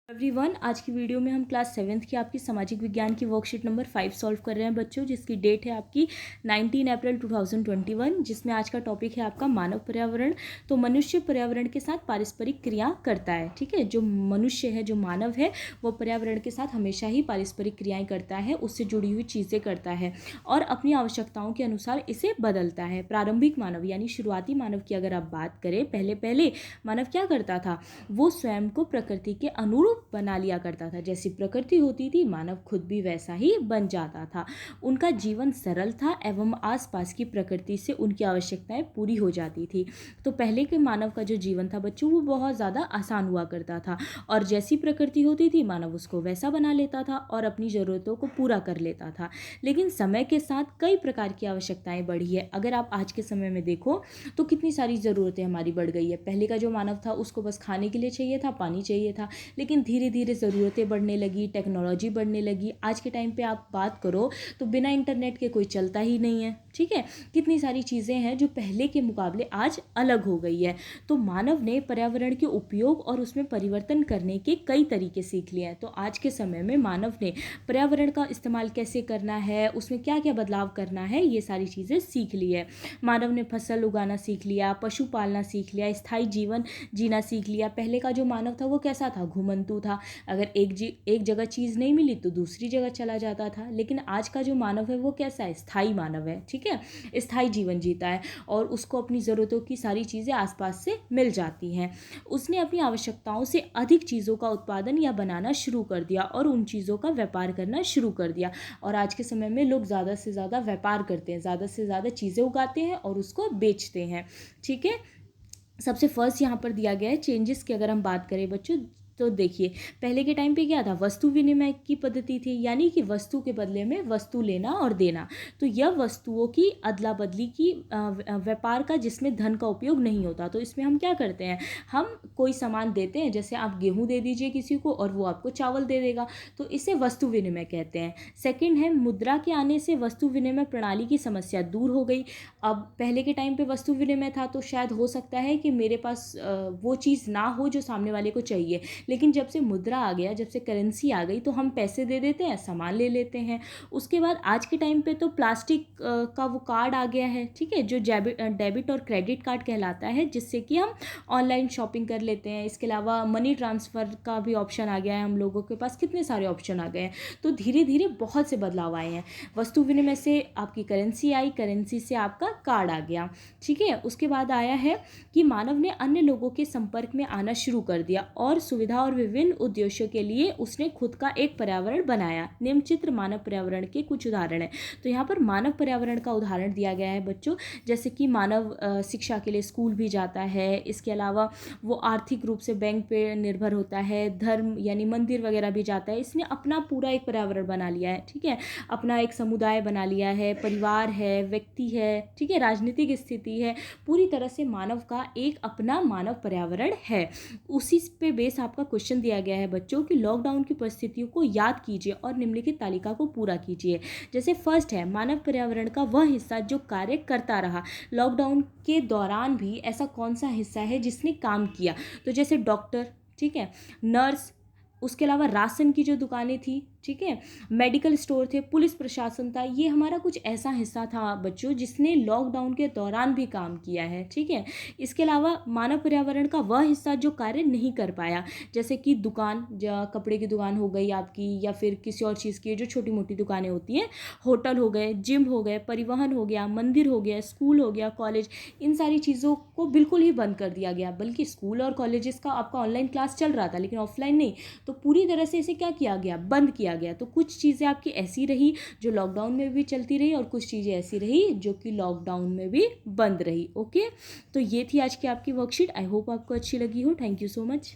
Everyone, आज की video में हम क्लास 7th की आपकी सामाजिक विज्ञान की वर्कशीट नंबर 5 सॉल्व कर रहे हैं बच्चों, जिसकी डेट है आपकी 19 अप्रैल 2021, जिसमें आज का टॉपिक है आपका मानव पर्यावरण। तो मनुष्य पर्यावरण के साथ पारस्परिक क्रिया करता है। ठीक है, जो मनुष्य है, जो मानव है, वो पर्यावरण के साथ हमेशा ही पारस्परिक क्रियाएं करता है, उससे जुड़ी हुई चीज़ें करता है और अपनी आवश्यकताओं के अनुसार इसे बदलता है। प्रारंभिक मानव यानी शुरुआती मानव की अगर आप बात करें, पहले मानव क्या करता था, वो स्वयं को प्रकृति के अनुरूप बना लिया करता था। जैसी प्रकृति होती थी, मानव खुद भी वैसा ही बन जाता था। उनका जीवन सरल था एवं आसपास की प्रकृति से उनकी आवश्यकताएं पूरी हो जाती थी। तो पहले के मानव का जो जीवन था बच्चों, वो बहुत ज़्यादा आसान हुआ करता था और जैसी प्रकृति होती थी, मानव उसको वैसा बना लेता था और अपनी ज़रूरतों को पूरा कर लेता था। लेकिन समय के साथ कई प्रकार की आवश्यकताएं बढ़ी है। अगर आप आज के समय में देखो तो कितनी सारी ज़रूरतें हमारी बढ़ गई है। पहले का जो मानव था, उसको बस खाने के लिए चाहिए था, पानी चाहिए था, लेकिन धीरे धीरे ज़रूरतें बढ़ने लगी, टेक्नोलॉजी बढ़ने लगी। आज के टाइम पे आप बात करो तो बिना इंटरनेट के कोई चलता ही नहीं है। ठीक है, कितनी सारी चीज़ें हैं जो पहले के मुकाबले आज अलग हो गई है। तो मानव ने पर्यावरण के उपयोग और उसमें परिवर्तन करने के कई तरीके सीख लिए हैं। तो आज के समय में मानव ने पर्यावरण का इस्तेमाल कैसे करना है, उसमें क्या क्या बदलाव करना है, ये सारी चीज़ें सीख ली है। मानव ने फसल उगाना सीख लिया, पशु पालना सीख लिया, स्थायी जीवन जीना सीख लिया। पहले का जो मानव था वो कैसा था, घुमंतू था। अगर एक जगह चीज़ नहीं मिली तो दूसरी जगह चला जाता था। लेकिन आज का जो मानव है वो कैसा है, स्थायी मानव है। ठीक है, स्थायी जीवन जीता है और उसको अपनी ज़रूरतों की सारी चीज़ें आसपास से मिल जाती हैं। उसने अपनी आवश्यकताओं से अधिक चीज़ों का उत्पादन या बनाना शुरू कर दिया और उन चीज़ों का व्यापार करना शुरू कर दिया। और आज के समय में लोग ज़्यादा से ज़्यादा व्यापार करते हैं, ज़्यादा से ज़्यादा चीज़ें उगाते हैं और उसको बेचते हैं। ठीक है, सबसे फर्स्ट यहाँ पर दिया गया है चेंजेस की अगर हम बात करें बच्चों, तो देखिए पहले के टाइम पे क्या था, वस्तु विनिमय की पद्धति थी, यानी कि वस्तु के बदले में वस्तु लेना और देना। तो यह वस्तुओं की अदला बदली की व्यापार का, जिसमें धन का उपयोग नहीं होता। तो इसमें हम क्या करते हैं, हम कोई सामान देते हैं, जैसे आप गेहूं दे दीजिए किसी को और वो आपको चावल दे देगा, तो इसे वस्तु विनिमय कहते हैं। सेकेंड है, मुद्रा के आने से वस्तु विनिमय प्रणाली की समस्या दूर हो गई। अब पहले के टाइम पे वस्तु विनिमय था तो शायद हो सकता है कि मेरे पास वो चीज़ ना हो जो सामने वाले को चाहिए, लेकिन जब से मुद्रा आ गया, जब से करेंसी आ गई, तो हम पैसे दे देते हैं, सामान ले लेते हैं। उसके बाद आज के टाइम पे तो प्लास्टिक का वो कार्ड आ गया है। ठीक है, जो डेबिट और क्रेडिट कार्ड कहलाता है, जिससे कि हम ऑनलाइन शॉपिंग कर लेते हैं। इसके अलावा मनी ट्रांसफ़र का भी ऑप्शन आ गया है, हम लोगों के पास कितने सारे ऑप्शन आ गए हैं। तो धीरे धीरे बहुत से बदलाव आए हैं। वस्तु विनिमय से आपकी करेंसी आई, करेंसी से आपका कार्ड आ गया। ठीक है, उसके बाद आया है कि मानव ने अन्य लोगों के संपर्क में आना शुरू कर दिया और सुविधा और विभिन्न उद्देश्यों के लिए उसने खुद का एक पर्यावरण बनाया। निम्न चित्र मानव पर्यावरण के कुछ उदाहरण हैं। तो यहाँ पर मानव पर्यावरण का उदाहरण दिया गया है बच्चों, जैसे कि मानव शिक्षा के लिए स्कूल भी जाता है। इसके अलावा वो आर्थिक रूप से बैंक पे निर्भर होता है, धर्म यानी मंदिर वगैरह भी जाता है। इसने अपना पूरा एक पर्यावरण बना लिया है। ठीक है, अपना एक समुदाय बना लिया है, परिवार है, व्यक्ति है, ठीक है, राजनीतिक स्थिति है। पूरी तरह से मानव का एक अपना मानव पर्यावरण है। उसी पे बेस आपका क्वेश्चन दिया गया है बच्चों कि लॉकडाउन की परिस्थितियों को याद कीजिए और निम्नलिखित तालिका को पूरा कीजिए। जैसे फर्स्ट है, मानव पर्यावरण का वह हिस्सा जो कार्य करता रहा। लॉकडाउन के दौरान भी ऐसा कौन सा हिस्सा है जिसने काम किया, तो जैसे डॉक्टर, ठीक है, नर्स, उसके अलावा राशन की जो दुकानें थी, ठीक है, मेडिकल स्टोर थे, पुलिस प्रशासन था। ये हमारा कुछ ऐसा हिस्सा था बच्चों जिसने लॉकडाउन के दौरान भी काम किया है। ठीक है, इसके अलावा मानव पर्यावरण का वह हिस्सा जो कार्य नहीं कर पाया, जैसे कि दुकान, कपड़े की दुकान हो गई आपकी, या फिर किसी और चीज़ की जो छोटी मोटी दुकानें होती हैं, होटल हो गए, जिम हो गए, परिवहन हो गया, मंदिर हो गया, स्कूल हो गया, कॉलेज, इन सारी चीज़ों को बिल्कुल ही बंद कर दिया गया। बल्कि स्कूल और कॉलेजेस का आपका ऑनलाइन क्लास चल रहा था, लेकिन ऑफलाइन नहीं। तो पूरी तरह से इसे क्या किया गया, बंद किया गया। तो कुछ चीज़ें आपकी ऐसी रही जो लॉकडाउन में भी चलती रही और कुछ चीज़ें ऐसी रही जो कि लॉकडाउन में भी बंद रही। ओके, तो ये थी आज की आपकी वर्कशीट। आई होप आपको अच्छी लगी हो। Thank you so much.